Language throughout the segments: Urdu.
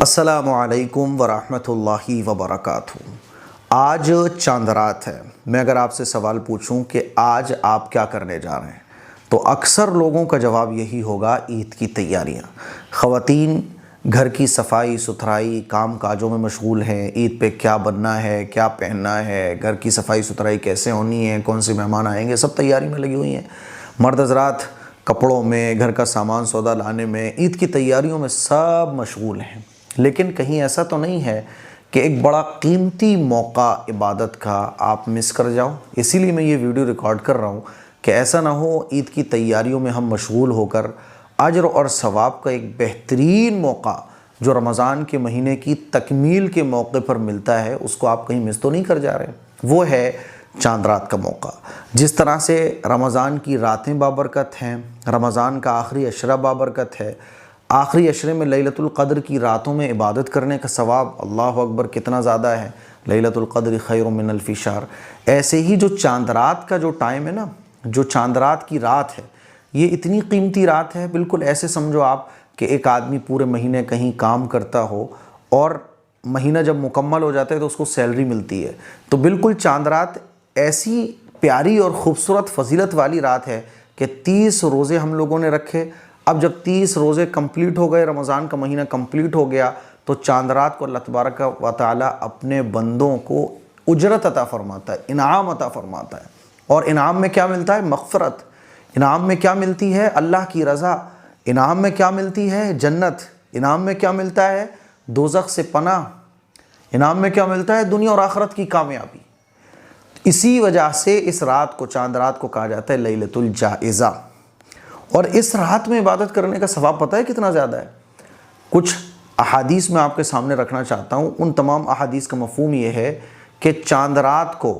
السلام علیکم ورحمۃ اللہ وبرکاتہ۔ آج چاند رات ہے۔ میں اگر آپ سے سوال پوچھوں کہ آج آپ کیا کرنے جا رہے ہیں تو اکثر لوگوں کا جواب یہی ہوگا، عید کی تیاریاں۔ خواتین گھر کی صفائی ستھرائی کام کاجوں میں مشغول ہیں، عید پہ کیا بننا ہے، کیا پہننا ہے، گھر کی صفائی ستھرائی کیسے ہونی ہے، کون سے مہمان آئیں گے، سب تیاری میں لگی ہوئی ہیں۔ مرد حضرات کپڑوں میں، گھر کا سامان سودا لانے میں، عید کی تیاریوں میں سب مشغول ہیں۔ لیکن کہیں ایسا تو نہیں ہے کہ ایک بڑا قیمتی موقع عبادت کا آپ مس کر جاؤ؟ اسی لیے میں یہ ویڈیو ریکارڈ کر رہا ہوں کہ ایسا نہ ہو عید کی تیاریوں میں ہم مشغول ہو کر اجر اور ثواب کا ایک بہترین موقع جو رمضان کے مہینے کی تکمیل کے موقع پر ملتا ہے اس کو آپ کہیں مس تو نہیں کر جا رہے۔ وہ ہے چاند رات کا موقع۔ جس طرح سے رمضان کی راتیں بابرکت ہیں، رمضان کا آخری عشرہ بابرکت ہے، آخری عشرے میں لیلۃ القدر کی راتوں میں عبادت کرنے کا ثواب اللہ اکبر کتنا زیادہ ہے، لیلۃ القدر خیر من الف شہر۔ ایسے ہی جو چاند رات کا جو ٹائم ہے نا، جو چاند رات کی رات ہے، یہ اتنی قیمتی رات ہے، بالکل ایسے سمجھو آپ کہ ایک آدمی پورے مہینے کہیں کام کرتا ہو اور مہینہ جب مکمل ہو جاتا ہے تو اس کو سیلری ملتی ہے۔ تو بالکل چاند رات ایسی پیاری اور خوبصورت فضیلت والی رات ہے کہ 30 روزے ہم لوگوں نے رکھے۔ اب جب 30 روزے کمپلیٹ ہو گئے، رمضان کا مہینہ کمپلیٹ ہو گیا، تو چاند رات کو اللہ تبارک و تعالی اپنے بندوں کو اجرت عطا فرماتا ہے، انعام عطا فرماتا ہے۔ اور انعام میں کیا ملتا ہے؟ مغفرت۔ انعام میں کیا ملتی ہے؟ اللہ کی رضا۔ انعام میں کیا ملتی ہے؟ جنت۔ انعام میں کیا ملتا ہے؟ دوزخ سے پناہ۔ انعام میں کیا ملتا ہے؟ دنیا اور آخرت کی کامیابی۔ اسی وجہ سے اس رات کو، چاند رات کو کہا جاتا ہے لیلۃ الجائزہ۔ اور اس رات میں عبادت کرنے کا ثواب پتہ ہے کتنا زیادہ ہے؟ کچھ احادیث میں آپ کے سامنے رکھنا چاہتا ہوں۔ ان تمام احادیث کا مفہوم یہ ہے کہ چاند رات کو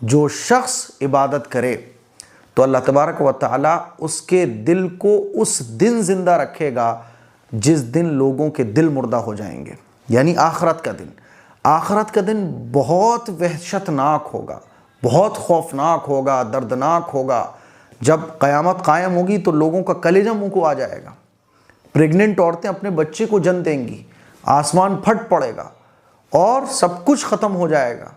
جو شخص عبادت کرے تو اللہ تبارک و تعالی اس کے دل کو اس دن زندہ رکھے گا جس دن لوگوں کے دل مردہ ہو جائیں گے، یعنی آخرت کا دن۔ آخرت کا دن بہت وحشتناک ہوگا، بہت خوفناک ہوگا، دردناک ہوگا۔ جب قیامت قائم ہوگی تو لوگوں کا کلیجہ منہ کو آ جائے گا، پریگننٹ عورتیں اپنے بچے کو جن دیں گی، آسمان پھٹ پڑے گا اور سب کچھ ختم ہو جائے گا۔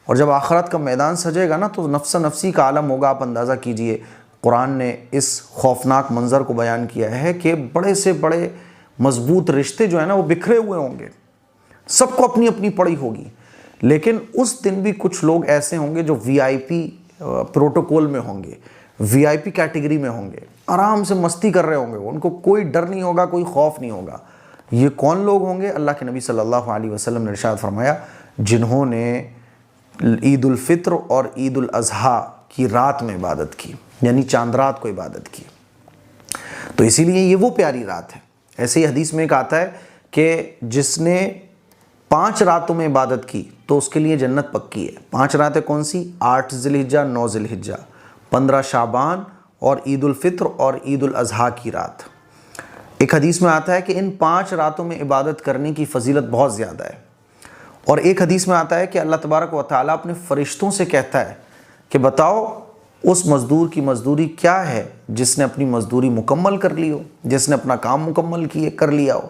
اور جب آخرت کا میدان سجے گا نا تو نفس نفسی کا عالم ہوگا۔ آپ اندازہ کیجئے، قرآن نے اس خوفناک منظر کو بیان کیا ہے کہ بڑے سے بڑے مضبوط رشتے جو ہیں نا وہ بکھرے ہوئے ہوں گے، سب کو اپنی اپنی پڑی ہوگی۔ لیکن اس دن بھی کچھ لوگ ایسے ہوں گے جو وی آئی پی پروٹوکول میں ہوں گے، وی آئی پی کیٹیگری میں ہوں گے، آرام سے مستی کر رہے ہوں گے، ان کو کوئی ڈر نہیں ہوگا، کوئی خوف نہیں ہوگا۔ یہ کون لوگ ہوں گے؟ اللہ کے نبی صلی اللہ علیہ وسلم نے ارشاد فرمایا، جنہوں نے عید الفطر اور عید الاضحیٰ کی رات میں عبادت کی، یعنی چاند رات کو عبادت کی۔ تو اسی لیے یہ وہ پیاری رات ہے۔ ایسے ہی حدیث میں ایک آتا ہے کہ جس نے 5 راتوں میں عبادت کی تو اس کے لیے جنت پکی ہے۔ 5 راتیں کون سی؟ 8 ذی الحجہ، 9 ذی الحجہ، 15 شعبان اور عید الفطر اور عید الاضحیٰ کی رات۔ ایک حدیث میں آتا ہے کہ ان 5 راتوں میں عبادت کرنے کی فضیلت بہت زیادہ ہے۔ اور ایک حدیث میں آتا ہے کہ اللہ تبارک و تعالیٰ اپنے فرشتوں سے کہتا ہے کہ بتاؤ اس مزدور کی مزدوری کیا ہے جس نے اپنی مزدوری مکمل کر لی ہو، جس نے اپنا کام مکمل کر لیا ہو۔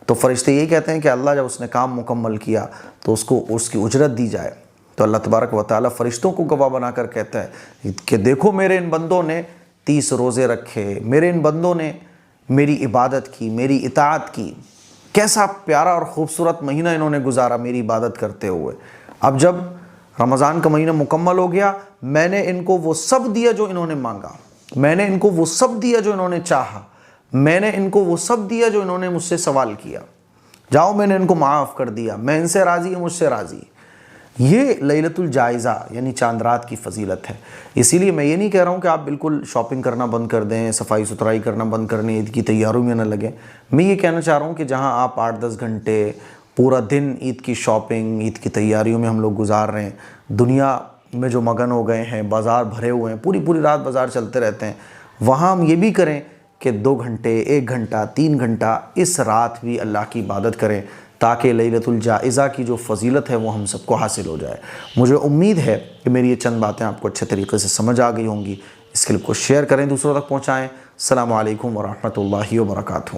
تو فرشتے یہی کہتے ہیں کہ اللہ جب اس نے کام مکمل کیا تو اس کو اس کی اجرت دی جائے۔ تو اللہ تبارک و تعالیٰ فرشتوں کو گواہ بنا کر کہتا ہے کہ دیکھو میرے ان بندوں نے 30 روزے رکھے، میرے ان بندوں نے میری عبادت کی، میری اطاعت کی، کیسا پیارا اور خوبصورت مہینہ انہوں نے گزارا میری عبادت کرتے ہوئے۔ اب جب رمضان کا مہینہ مکمل ہو گیا، میں نے ان کو وہ سب دیا جو انہوں نے مانگا، میں نے ان کو وہ سب دیا جو انہوں نے چاہا، میں نے ان کو وہ سب دیا جو انہوں نے مجھ سے سوال کیا۔ جاؤ میں نے ان کو معاف کر دیا، میں ان سے راضی ہوں، مجھ سے راضی۔ یہ لیلۃ الجائزہ یعنی چاند رات کی فضیلت ہے۔ اسی لیے میں یہ نہیں کہہ رہا ہوں کہ آپ بالکل شاپنگ کرنا بند کر دیں، صفائی ستھرائی کرنا بند کر دیں، عید کی تیاریوں میں نہ لگیں۔ میں یہ کہنا چاہ رہا ہوں کہ جہاں آپ 8-10 گھنٹے پورا دن عید کی شاپنگ، عید کی تیاریوں میں ہم لوگ گزار رہے ہیں، دنیا میں جو مگن ہو گئے ہیں، بازار بھرے ہوئے ہیں، پوری رات بازار چلتے رہتے ہیں، وہاں ہم یہ بھی کریں کہ 2 گھنٹے، 1 گھنٹہ، 3 گھنٹہ اس رات بھی اللہ کی عبادت کریں تاکہ لیلۃ الجائزہ کی جو فضیلت ہے وہ ہم سب کو حاصل ہو جائے۔ مجھے امید ہے کہ میری یہ چند باتیں آپ کو اچھے طریقے سے سمجھ آ گئی ہوں گی۔ اس کلپ کو شیئر کریں، دوسروں تک پہنچائیں۔ السلام علیکم ورحمۃ اللہ وبرکاتہ۔